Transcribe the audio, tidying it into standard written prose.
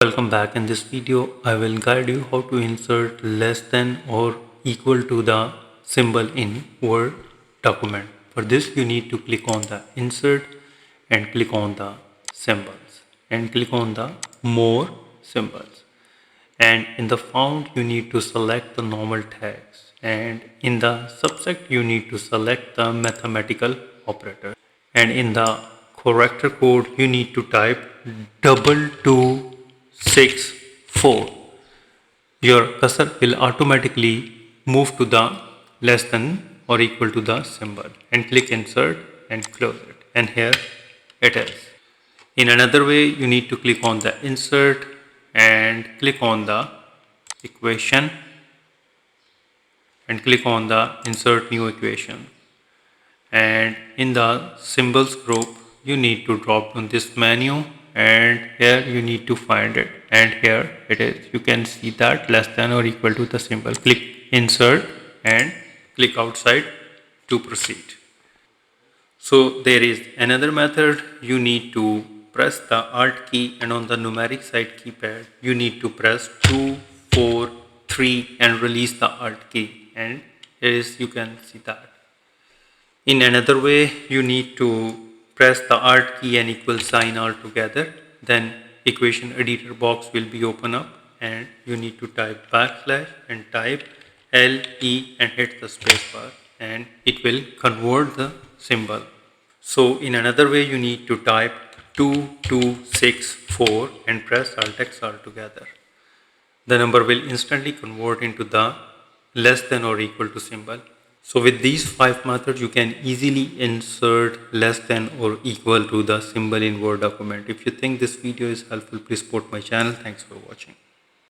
Welcome back. In this video I will guide you how to insert less than or equal to the symbol in Word document. For this you need to click on the insert and click on the symbols and click on the more symbols, and in the font you need to select the normal text, and in the subject you need to select the mathematical operator, and in the character code you need to type 2264. Your cursor will automatically move to the less than or equal to the symbol, and click insert and close it, and here it is. In another way, you need to click on the insert and click on the equation and click on the insert new equation, and in the symbols group you need to drop down this menu, and here you need to find it, and here it is. You can see that less than or equal to the symbol. Click insert and click outside to proceed. So there is another method. You need to press the Alt key, and on the numeric side keypad you need to press 2, 4, 3 and release the Alt key, and here is, you can see that. In another way, you need to press the Alt key and equal sign all together, then equation editor box will be open up, and you need to type backslash and type LE and hit the space bar, and it will convert the symbol. So in another way, you need to type 2264 and press Alt+X all together. The number will instantly convert into the less than or equal to symbol. So with these 5 methods, you can easily insert less than or equal to the symbol in Word document. If you think this video is helpful, please support my channel. Thanks for watching.